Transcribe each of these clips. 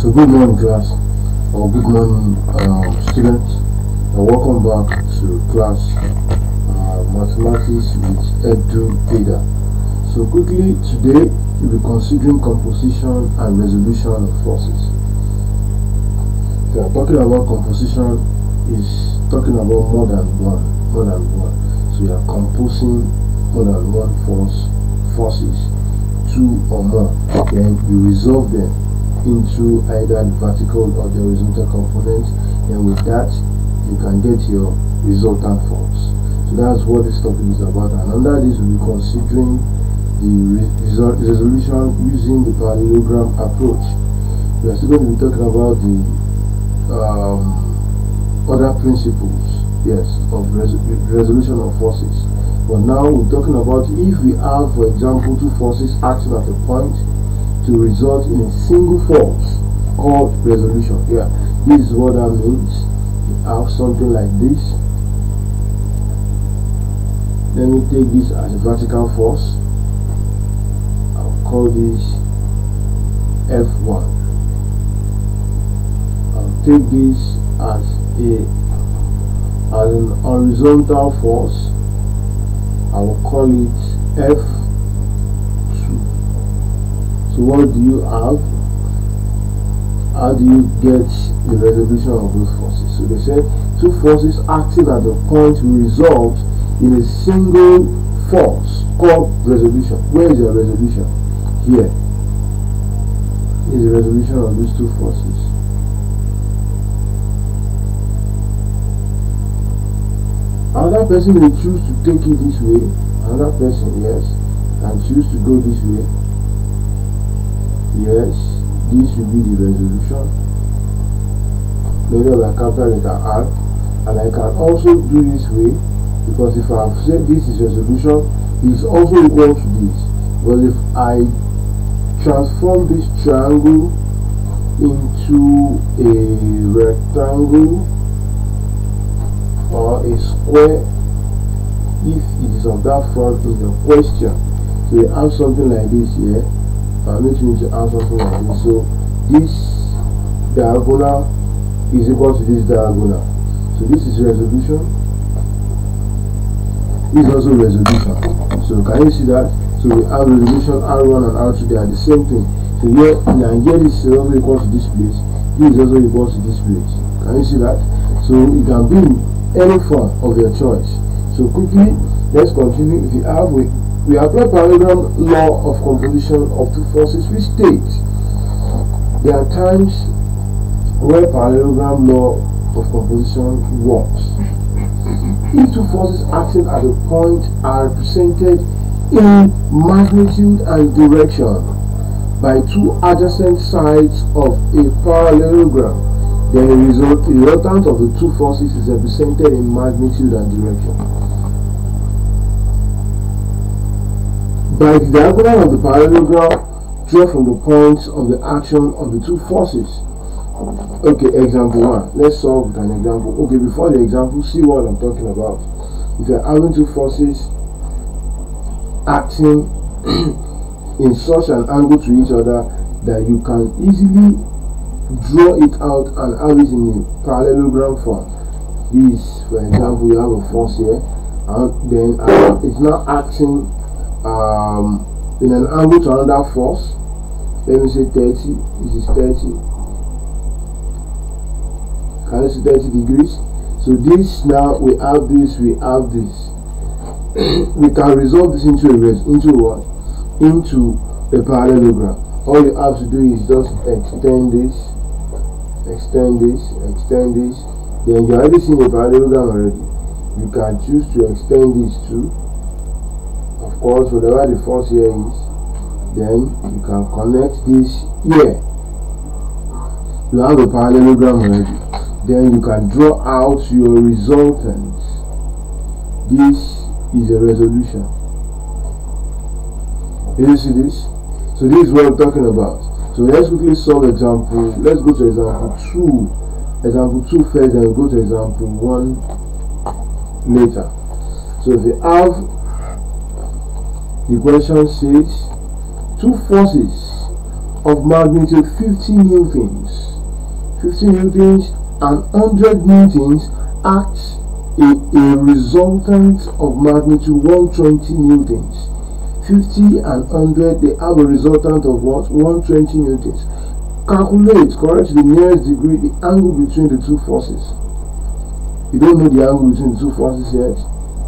So good morning class, or good morning students, and welcome back to class Mathematics with EduPeda. So quickly today we'll be considering composition and resolution of forces. We are talking about composition is talking about more than one. So we are composing more than one forces, two or more, then you resolve them into either the vertical or the horizontal components, and with that you can get your resultant force. So that's what this topic is about, and under this we'll be considering the resolution using the parallelogram approach. We are still going to be talking about the other principles, yes, of resolution of forces. But now we're talking about if we have, for example, two forces acting at a point to result in a single force called resolution. Yeah, this is what that means. We have something like this. Let me take this as a vertical force. I'll call this F1. I'll take this as an horizontal force. I will call it F2. So what do you have? How do you get the resolution of those forces? So they say two forces acting at a point will result in a single force called resolution. Where is the resolution? Here is the resolution of these two forces. Another person may choose to take it this way. Another person, yes, can choose to go this way. Yes, this will be the resolution. Maybe I capital letter R, and I can also do this way, because if I have said this is resolution, it is also equal to this. But if I transform this triangle into a rectangle or a square, if it is of that form in the question, so you have something like this here. Makes me to add something like this. So this diagonal is equal to this diagonal. So this is resolution. This is also resolution. So can you see that? So we have resolution R1 and R2, they are the same thing. So here and here this is also equal to this place. This is also equal to this place. Can you see that? So it can be any form of your choice. So quickly, let's continue. If you have we apply parallelogram law of composition of two forces, which states there are times where parallelogram law of composition works. If two forces acting at a point are represented in magnitude and direction by two adjacent sides of a parallelogram, then the resultant of the two forces is represented in magnitude and direction. By the diagonal of the parallelogram, draw from the points of the action of the two forces. Okay, example 1. Let's solve with an example. Okay, before the example, see what I'm talking about. If you're having two forces acting in such an angle to each other that you can easily draw it out and have it in a parallelogram form. This, for example, you have a force here, and then it's now acting in an angle to another force. Let me say 30. This is 30. Can you see 30 degrees? So this, now we have this, we have this. We can resolve this into what? Into a parallelogram. All you have to do is just extend this, extend this, extend this. Then you already seen a parallelogram already. You can choose to extend this too. Of course, whatever the force here is, then you can connect this here. You have a parallelogram already. Then you can draw out your resultant. This is a resolution. You see this? So this is what I'm talking about. So let's quickly solve example. Let's go to example 2. Example 2 first, then go to example 1 later. So if you have, the question says two forces of magnitude 50 newtons. 50 newtons and 100 newtons acts a resultant of magnitude 120 newtons. 50 and 100, they have a resultant of what? 120 newtons. Calculate, correct the nearest degree, the angle between the two forces. You don't know the angle between the two forces yet,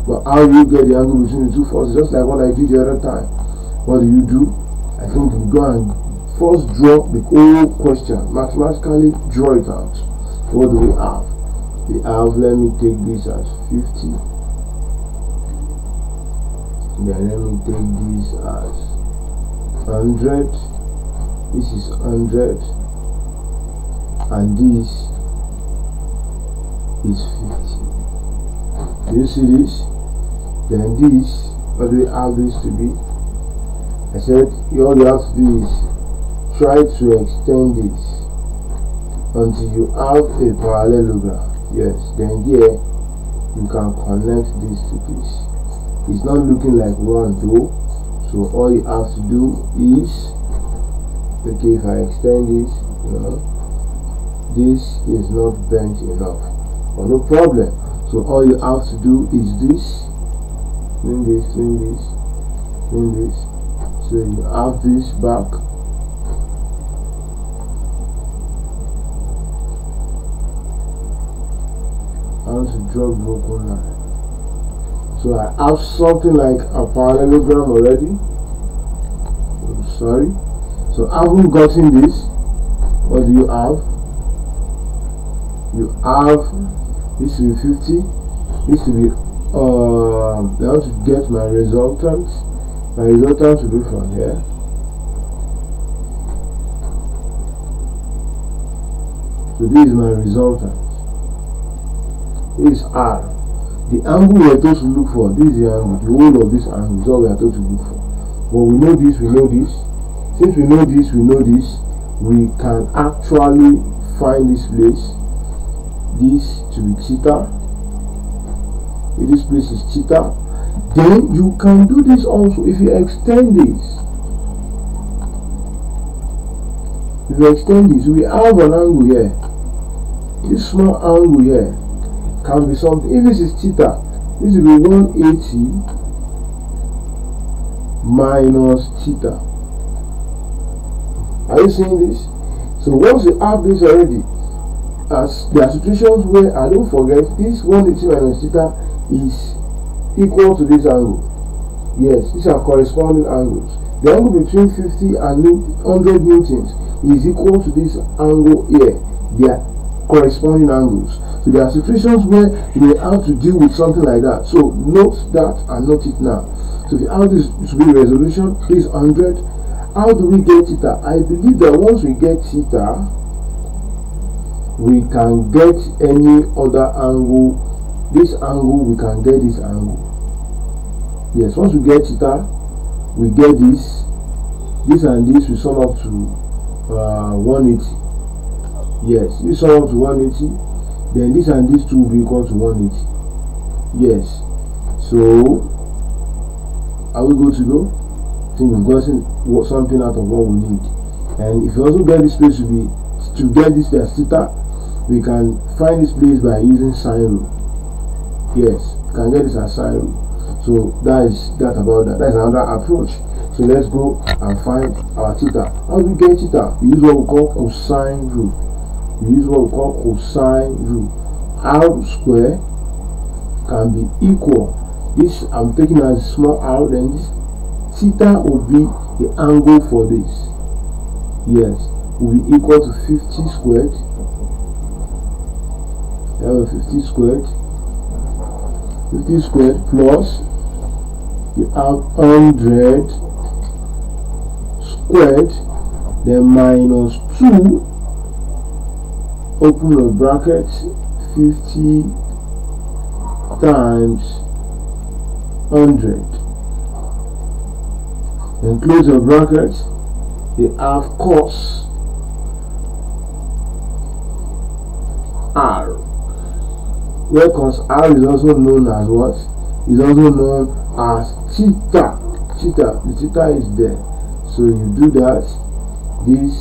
but how do you get the angle between the two forces? Just like what I did the other time. What do? I think you go and first draw the whole question, mathematically draw it out. What do we have? We have, let me take this as 50. Then let me take this as 100. This is 100, and this is 50. Do you see this? Then this, what do we have this to be? I said all you have to do is try to extend this until you have a parallelogram. Yes, then here you can connect this to this. It's not looking like one though, so all you have to do is, okay, if I extend this, this is not bent enough, but no problem. So all you have to do is this, clean this, clean this, clean this. So you have this back. I want to draw broken line. So I have something like a parallelogram already. I'm sorry. So I haven't gotten this. What do you have? You have this will be 50. This will be I want to get my resultant. My resultant will be from here. So this is my resultant. This is R. The angle we are told to look for, this is the angle, the whole of this angle is all we are told to look for. But we know this, we know this. Since we know this, we know this, we can actually find this place. This to be theta. If this place is theta, then you can do this also if you extend this. If you extend this, we have an angle here. This small angle here can be something. If this is theta, this will be 180 minus theta. Are you seeing this? So once you have this already, as there are situations where, I don't forget, this 180 minus theta is equal to this angle. Yes, these are corresponding angles. The angle between 50 and 100 newtons is equal to this angle here. They are corresponding angles. So there are situations where you may have to deal with something like that. So note that and note it now. So if you have this to be resolution, this 100. How do we get theta? I believe that once we get theta, we can get any other angle. This angle, we can get this angle. Yes, once we get theta, we get this. This and this will sum up to 180. Yes, this sum up to 180. Then this and this two will be equal to 180. Yes. So, are we good to go? I think we've gotten something out of what we need. And if you also get this place to get this as theta, we can find this place by using sine rule. Yes, you can get this as sine rule. So that is that about that. That's another approach. So let's go and find our theta. How do we get theta? We use what we call cosine rule. We use what we call cosine rule. R square can be equal. This I'm taking as small r, then this theta will be the angle for this. Yes, will be equal to 50 squared. Have a 50 squared. 50 squared plus you have 100 squared, then minus 2, open the bracket, 50 times 100, then close the bracket. You have cos R, where cos R is also known as what? Is also known as theta. The theta is there. So you do that, this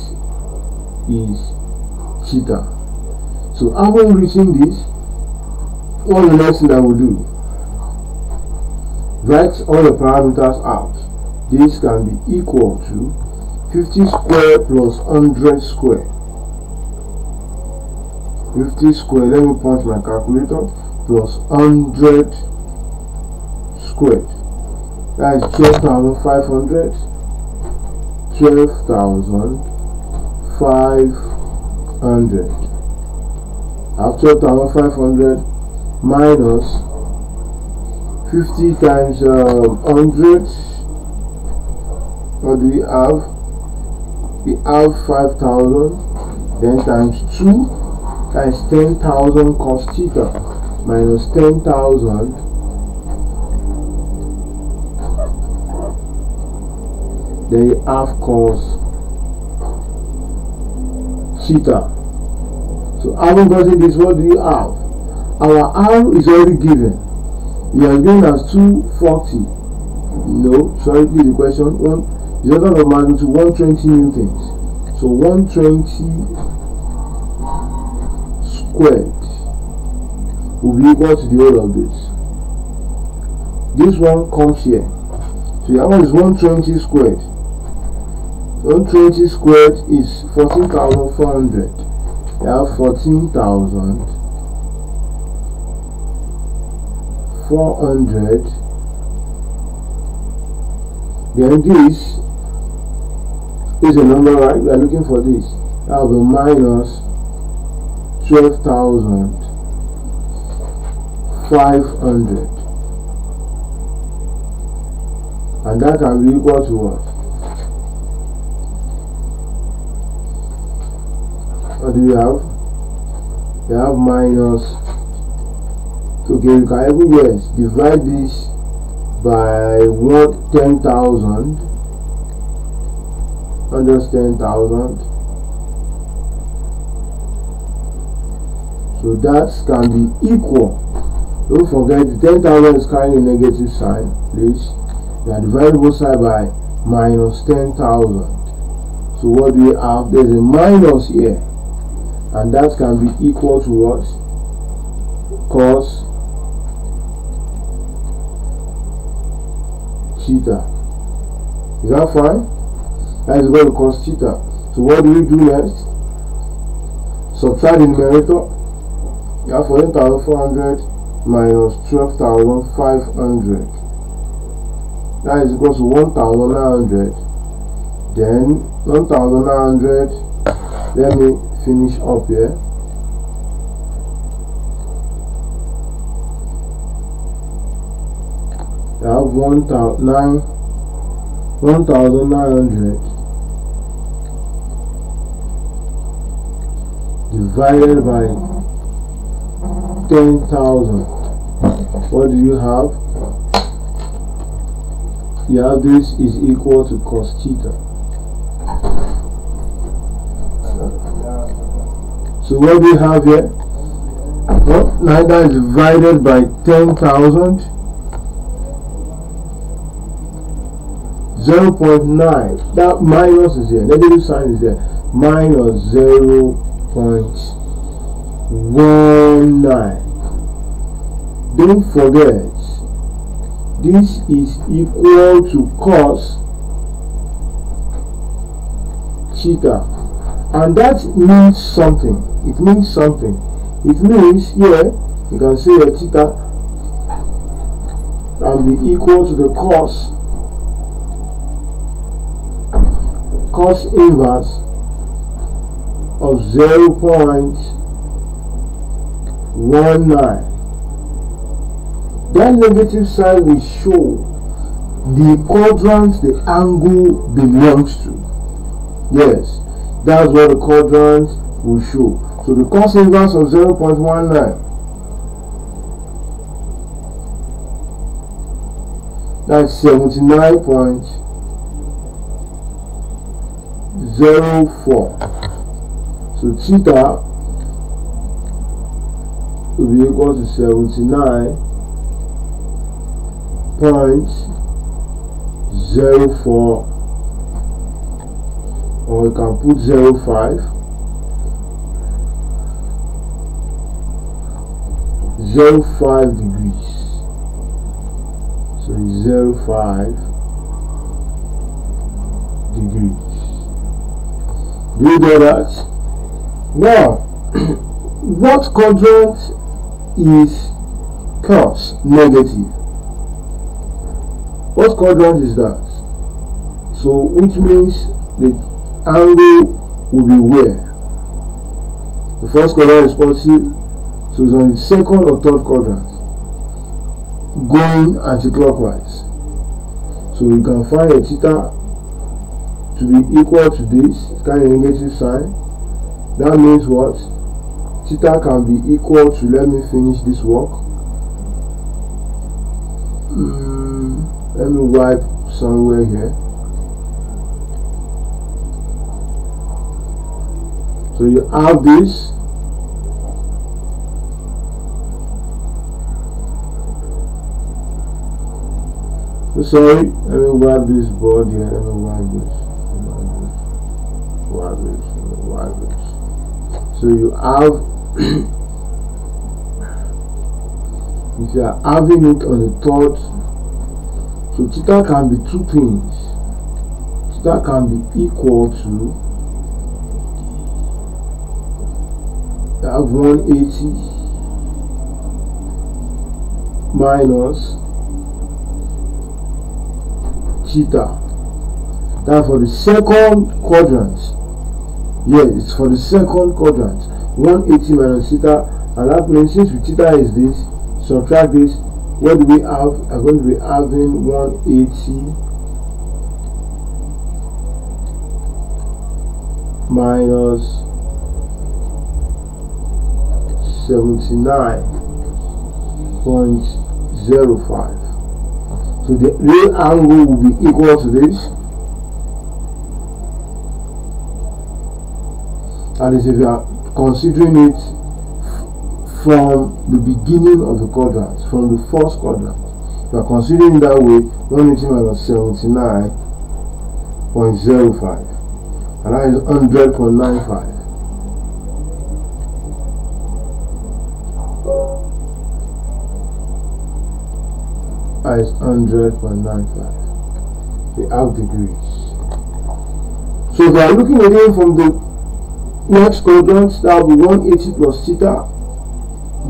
is theta. So after reaching this, what the next thing I will do, write all the parameters out. This can be equal to 50 square plus 100 square. 50 square, let me punch my calculator, plus 100 squared. That is 12,500. 12,500. After 12,500 minus 50 times 100. What do we have? We have 5,000. Then times 2. That is 10,000 cos theta minus 10,000 then you have cos theta. So having gotten this, what do you have? Our R is already given. We are given as 240. No, sorry, please the question. One is order of magnitude 120 newtons. So 120 squared will be equal to the whole of this. This one comes here. So that one is 120 squared. 120 squared is 14,400. You have 14,400. Then this is a number, right? We are looking for this. That will be minus 12,500. And that can be equal to what? What do we have? We have minus. Okay, you can even guess. Divide this by 10,000. Just 10,000. So that can be equal. Don't forget the 10,000 is carrying a negative sign, please. We are dividing both sides by minus 10,000. So what do we have? There's a minus here. And that can be equal to what? Cos theta. Is that fine? That is equal to cos theta. So what do we do next? Subtract the numerator. You have 14,400 minus 12,500. That is equal to 1,900. Then 1,900. Let me finish up here. I have 1,900 divided by 10,000. What do you have? You have this is equal to cos theta. So what do you have here? Well, now that is divided by 10,000. 0.9. That minus is here. Negative sign is there. Minus 0.19. Don't forget, this is equal to cos theta. And that means something. It means something. It means here, you can say a theta can be equal to the cos inverse of 0.19. That negative side will show the quadrant the angle belongs to. Yes, that's what the quadrant will show. So the cos inverse of 0.19, that's 79.04. So theta will be equal to 79.04 or you can put 0.5, 0.5 degrees. So 0.5 degrees. Do you get that? Now, what quadrant is cos negative? What quadrant is that? So which means the angle will be where? The first quadrant is positive, so it's on the second or third quadrant, going anti-clockwise. So you can find a theta to be equal to this kind of negative sign. That means what? Theta can be equal to, let me finish this work. Let me wipe somewhere here. So you have this. Sorry, let me wipe this board here. Let me wipe this. Wipe this. So you have, if you are having it on the third, so theta can be two things. Theta can be equal to, you have 180 minus theta. That's for the second quadrant. Yes, it's for the second quadrant. 180 minus theta, and that means since theta is this, subtract this. What do we have? I'm going to be having 180 minus 79.05. So the real angle will be equal to this. And if you are considering it from the beginning of the quadrant, from the first quadrant, you are considering that way, 180 minus 79.05, and that is 100.95. That is 100.95. the half degrees. So if we are looking again from the next quadrant, that will be 180 plus theta.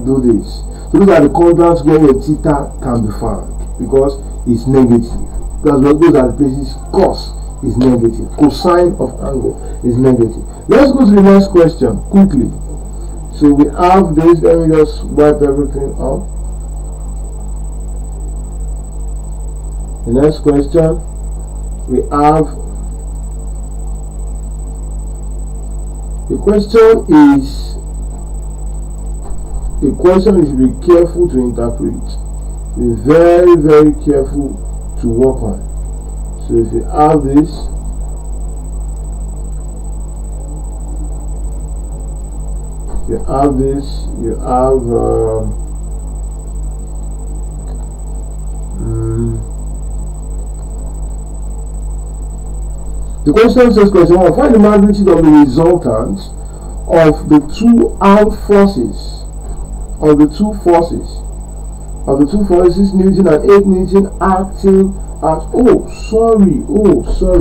Do this. So those are the quadrants where your theta can be found because it's negative. Because those are the places cos is negative, cosine of angle is negative. Let's go to the next question quickly. So we have this. Let me just wipe everything up. The next question we have. The question is be careful to interpret. Be very, very careful to work on. So if you have this, you have the question says, question 1, find the magnitude of the resultant of the two armed forces, Newton and 8 Newton acting at, oh sorry,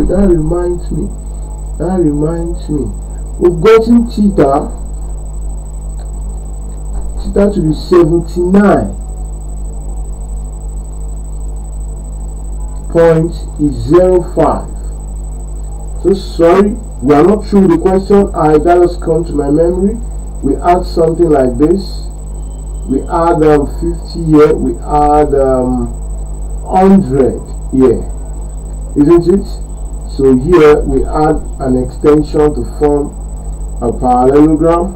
that reminds me, we've gotten theta to be 79.05. So sorry, we are not through the question. That has come to my memory. We add something like this. We add 50 here. We add 100 here, isn't it? So here we add an extension to form a parallelogram.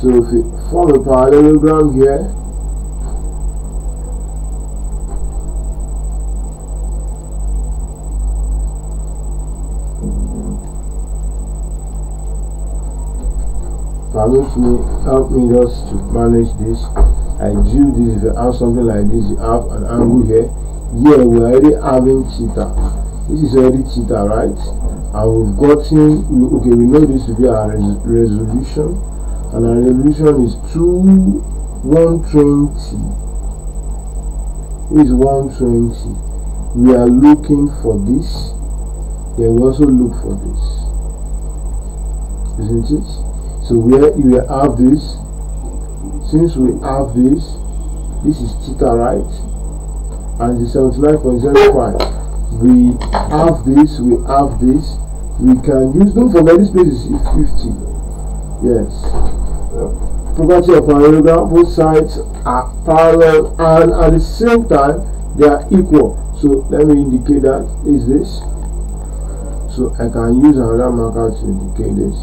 So if we form a parallelogram here, help me just to manage this. I do this. If you have something like this, you have an angle here. Here we're already having theta. This is already theta, right? and we've gotten, okay, we know this to be our resolution, and our resolution is 120 is 120. We are looking for this, then we also look for this, isn't it? So where you have this, since we have this is theta, right? And the 79.05, we have this, we can use, don't forget this place is 50. Yes, property of parallelogram, both sides are parallel and at the same time they are equal. So let me indicate that is this. So I can use another marker to indicate this.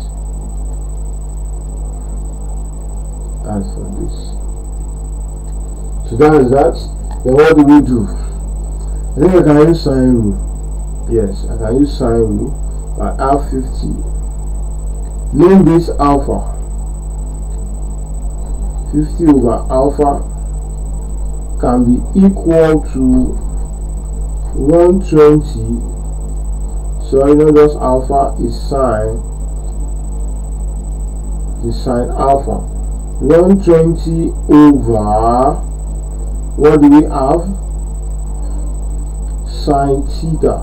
As for this, so that is that. Then what do we do? I think I can use sine rule. Yes, I can use sine rule. I have 50. Name this alpha. 50 over alpha can be equal to 120. So not just alpha is sine. The sine alpha. 120 over, what do we have? Sine theta.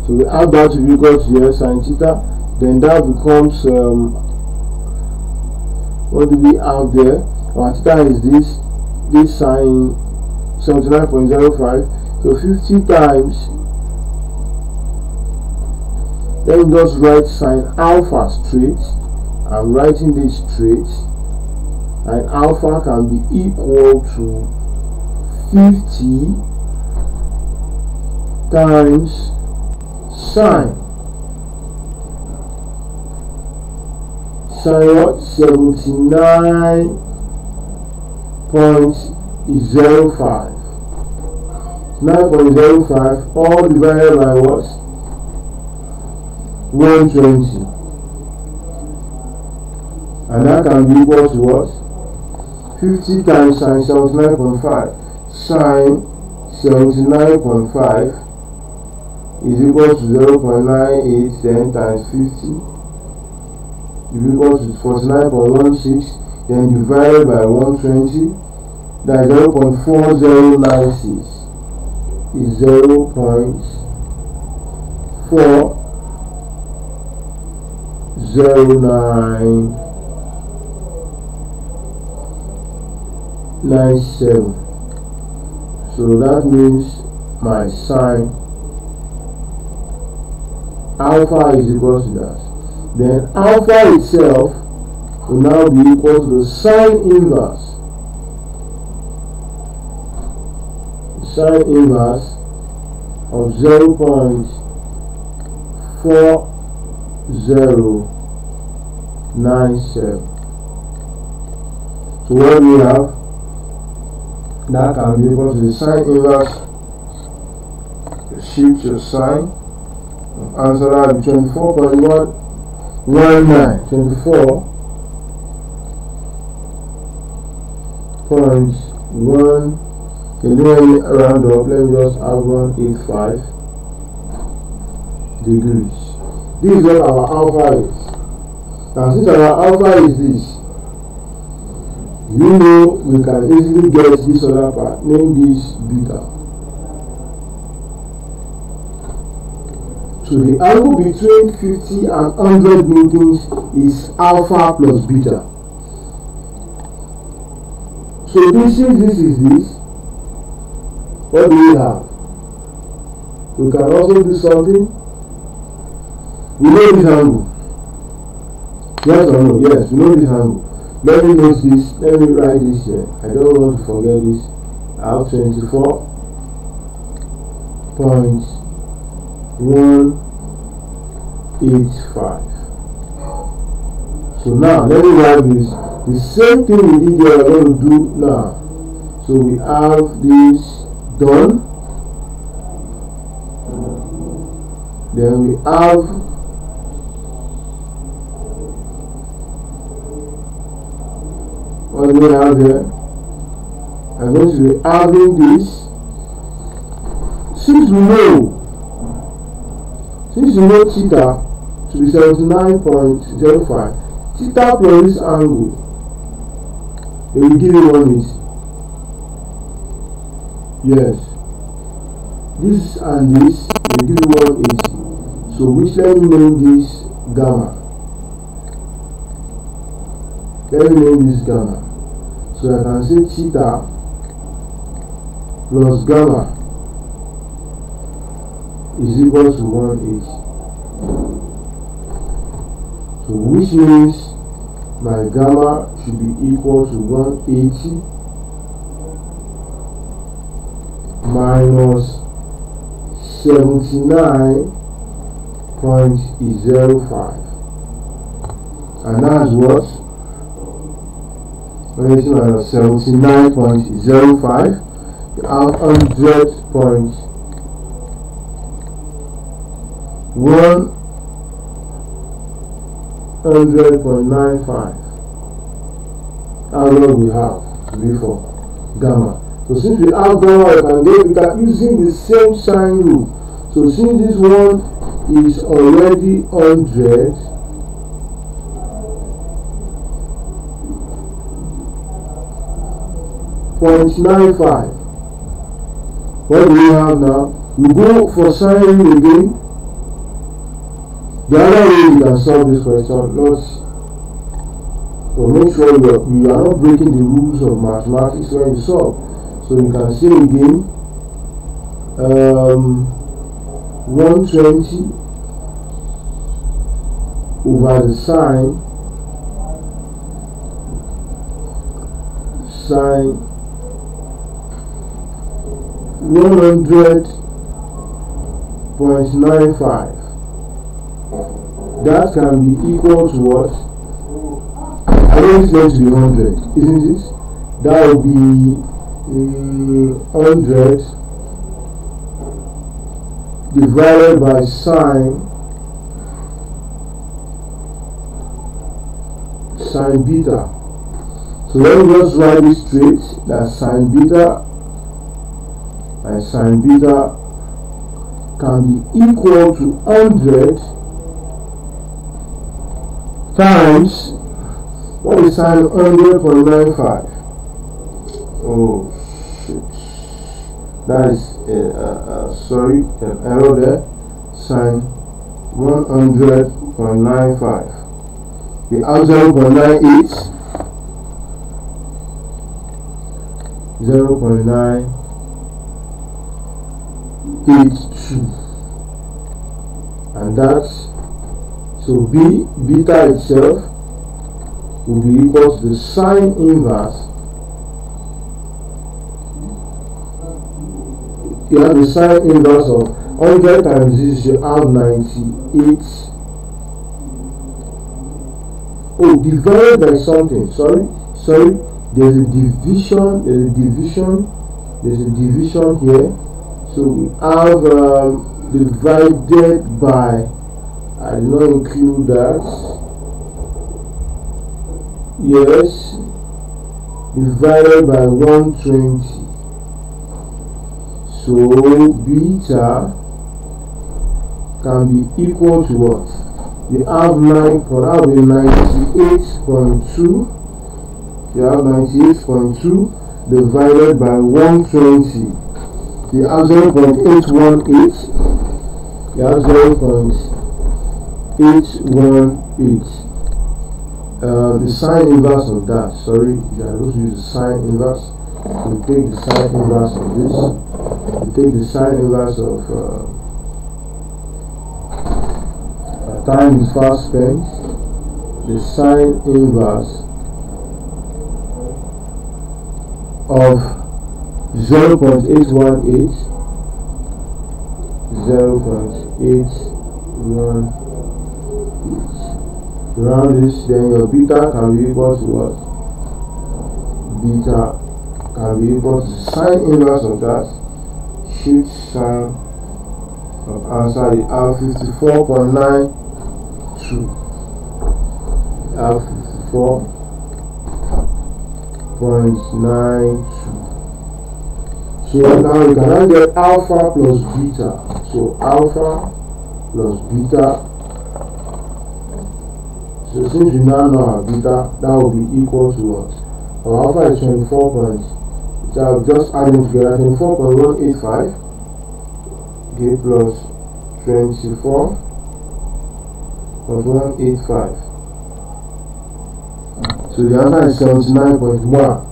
So we add that to be equal to here, sine theta. Then that becomes, what do we have there? Our theta is this sine 79.05. So 50 times, then just write sine alpha straight. I'm writing this straight, and alpha can be equal to 50 times sine what? 79.05. 9.05 all divided by what? 120. And that can be equal to what? 50 times sine 79.5. Sine 79.5 is equal to 0.98 then times 50 is equal to 49.16, then divided by 120, that is 0.4096 is 0.40997. So that means my sine alpha is equal to that. Then alpha itself will now be equal to the sine inverse. Sine inverse of 0.4097. So what we have, that can be equal to the sine inverse. Shift your sign. Answer that will be 24.119. 24.1. Can you round up? Let me just have 185 degrees. This is what our alpha is. Now since our alpha is this, you know we can easily get this other part. Name this beta. So the angle between 50 and 100 newtons is alpha plus beta. So since this is this, what do we have? We can also do something. We know this angle. Yes or no? Yes, we know this angle. Let me note this. Let me write this here. I don't want to forget this. I have 24.185. So now let me write this. The same thing we did here, we're going to do now. So we have this done. Then we have what do we have here? I'm going to be having this. since you know theta to be 79.05, theta plus this angle, it will give you 180. Yes, this and this will give you 180. So which, let me name this gamma. Let me name this gamma. So I can say theta plus gamma is equal to 180. So which means my gamma should be equal to 180 minus 79.05, and that's what? 180 minus 79.05, you have 100.95. That's what we have to be for gamma. So since we have gamma, we can using the same sine rule. So since this one is already 100.95, what do we have now? We go for sine rule again. The other way you can solve this question, make sure you are not breaking the rules of mathematics when you solve. So you can say again 120 over the sine 100.95. That can be equal to what? I know it's going to be 100, isn't it? That will be 100 divided by sine beta. So let me just write this straight, that sine beta and sine beta can be equal to 100 times, what is sine 100.95? Oh shit, that is sorry, an error there. Sine 100.95. We have 0.98, 0.982, and that's, so beta itself will be equal to the sine inverse. You have the sine inverse of 100 times this, you have 98. Oh, divided by something. Sorry. There's a division here. So we have divided by, I did not include that. Yes, divided by 120. So beta can be equal to what? You have 98.2. You have 98.2 divided by 120. You have 0.818. You have 0.818. The sine inverse of that. Sorry, you are going to use the sine inverse. You take the sine inverse of this. You take the sine inverse of time is fast spent. The sine inverse of 0.818. 0.818. Round this, then your beta can be equal to what? Beta can be equal to sine inverse of that. Shift sine of answer, you have 54.92. You have 54.92. So So now we can now get alpha plus beta. So alpha plus beta. So since we now know our beta, that will be equal to what? Our alpha is 24 points. So I'll just add them together. 24.185 okay, plus 24.185. So the answer is 79.1.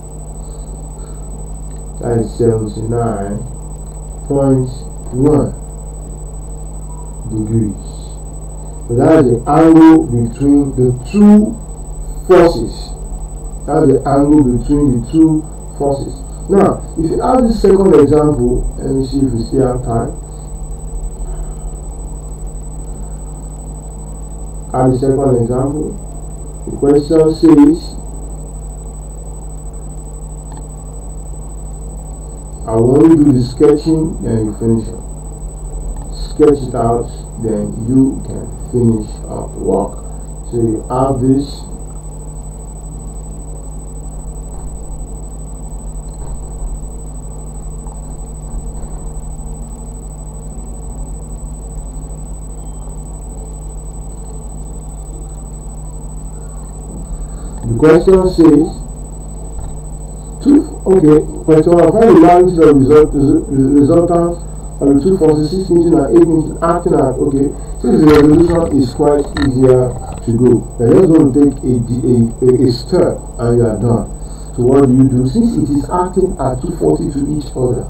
That is 79.1 degrees. So that is the angle between the two forces. That's the angle between the two forces. Now, if you have the second example, let me see if we still have time. Add the second example. The question says, I want you to do the sketching, then you finish it. Sketch it out, then you can finish up work. So you have this. The question says, question 1, find the magnitude of resultants of the two forces 6 Newton and 8 Newton acting at, since the resolution is quite easier to go, you're just going to take a step and you are done. So what do you do? Since it is acting at 240 to each other,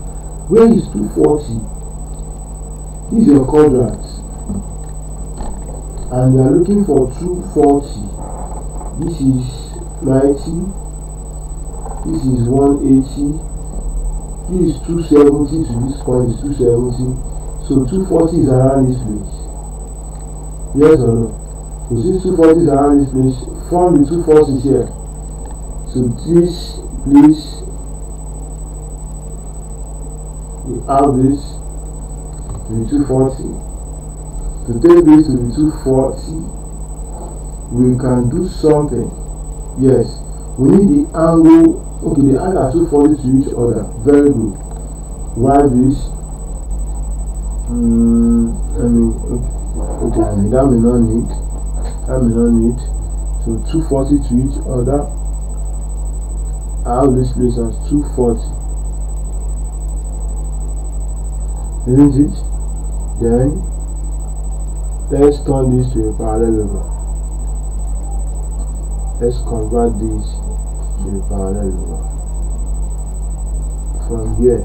where is 240? This is your quadrant. And you are looking for 240. This is 90. This is 180. This is 270 to this point is 270. So 240 is around this place. Yes or no? So since 240 is around this place, form the two forces here. So this place, we have this to be 240. To take this to be 240, we can do something. Yes, we need the angle. The angle are 240 to each other. Very good. Why this? That may not need. So 240 to each other. I have this place as 240. Isn't it? Then let's turn this to a parallelogram. Let's convert this to a parallelogram. From here,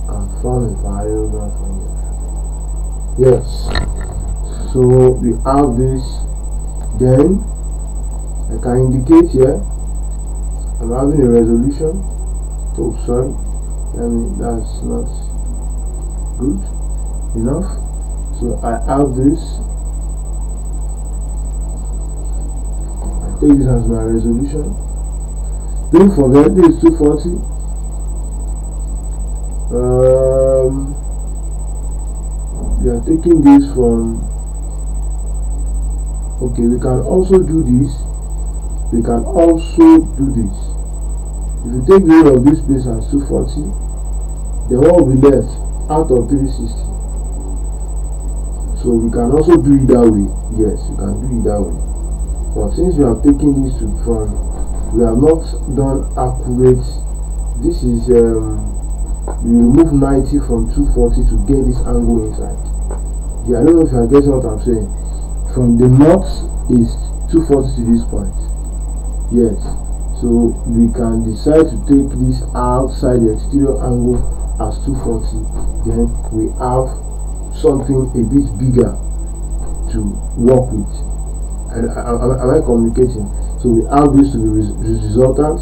and form a parallelogram from here. Yes. So we have this. Then I can indicate here. I'm having a resolution. Oh, sorry. That's not good enough. So I have this. Take this as my resolution. Don't forget this is 240. We are taking this from. We can also do this. We can also do this. If you take the whole of this place as 240, then what will be left out of 360? So we can also do it that way. Yes, you can do it that way. But since we have taken this to front, we have not done accurate. This is we remove 90 from 240 to get this angle inside. I don't know if you are getting what I'm saying. From the north is 240 to this point. Yes. So we can decide to take this outside the exterior angle as 240. Then we have something a bit bigger to work with. And am I communicating? So we have this to be resultant.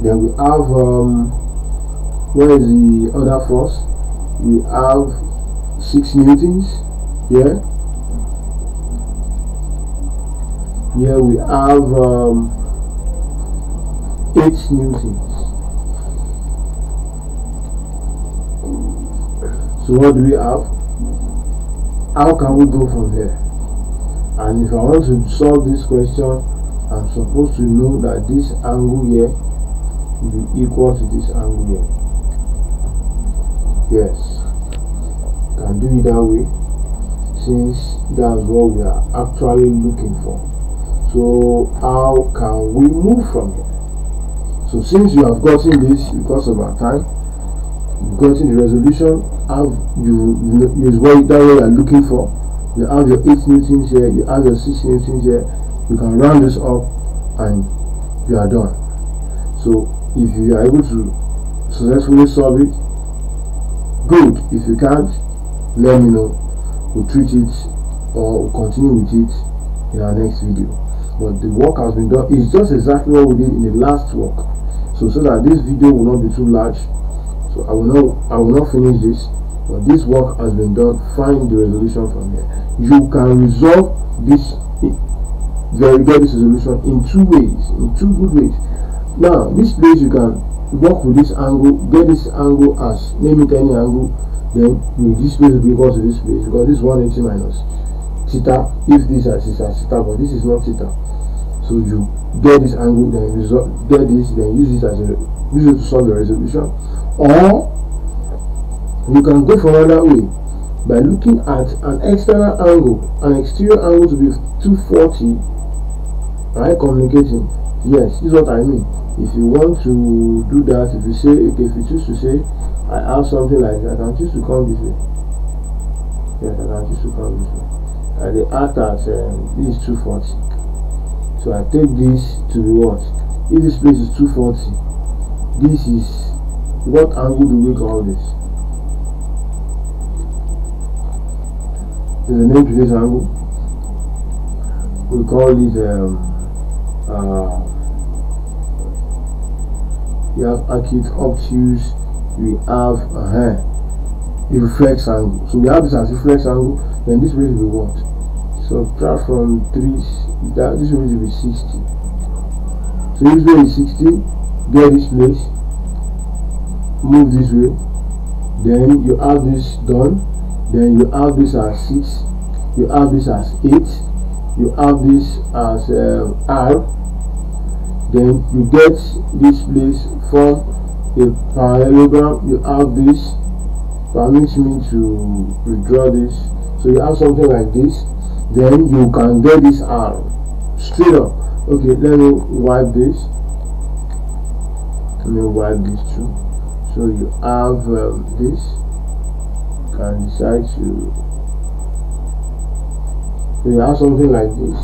Then we have where is the other force? We have 6 newtons here. Here we have 8 newtons. So what do we have? How can we go from here? And if I want to solve this question, I'm supposed to know that this angle here will be equal to this angle here. Yes, can do it that way, since that's what we are actually looking for. So how can we move from here? So since you have gotten this, because of our time, you've gotten the resolution, have you use what that way you are looking for. You have your 8 newtons here, you have your 6 newtons here, you can round this up and you are done. So if you are able to successfully solve it, good. If you can't, let me know. We'll treat it or we'll continue with it in our next video. But the work has been done. It's just exactly what we did in the last work. So that this video will not be too large, so I will not finish this, but this work has been done. Find the resolution from here. You can resolve this, get this resolution in 2 ways, in 2 good ways. Now this place you can work with this angle, get this angle as, name it any angle, then this place will be equal to this place, because this is 180 minus theta. If this is theta, but this is not theta, so you get this angle, then get this, then use it to solve the resolution. Or you can go for another way by looking at an external angle, an exterior angle to be 240, right? Communicating. Yes, this is what I mean. If you want to do that, if you say, okay, if you choose to say, I have something like that, I can choose to come this way. Yes, I can choose to come this way. And they act as this is 240. So I take this to be what? If this place is 240, this is what angle do we call this? There's a name to this angle. We call it you have acute, obtuse, we have a reflex angle. So we have this as reflex angle, then this will be what? So start from 3, that this will be 60. So this way is 60, get this place, move this way, then you have this done, then you have this as 6, you have this as 8, you have this as R, then you get this place from a parallelogram. You have this, permits me to redraw this, so you have something like this, then you can get this R straight up. Okay, let me wipe this, too. So you have this, you can decide to, so you have something like this.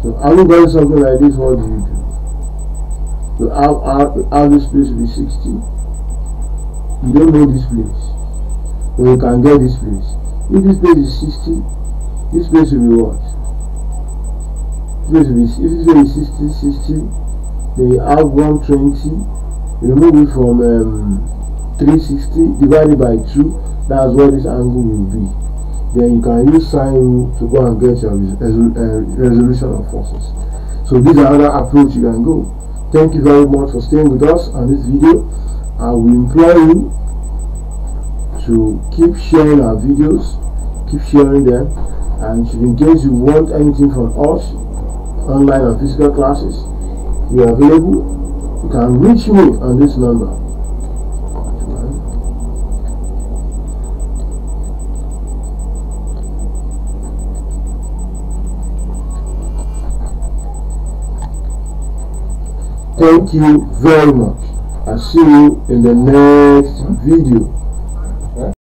So are you going something like this? What do you do? So how this place will be 60. You don't know this place, but you can get this place. If this place is 60, this place will be what? This will be, if this place is 60, then you have 120. Remove it from 360 divided by 2. That's what this angle will be. Then you can use sine rule to go and get your resolution of forces. So this is another approach you can go. Thank you very much for staying with us on this video. I will implore you to keep sharing our videos, keep sharing them, and in case you want anything from us, online and physical classes, we are available. You can reach me on this number. Thank you very much. I'll see you in the next video.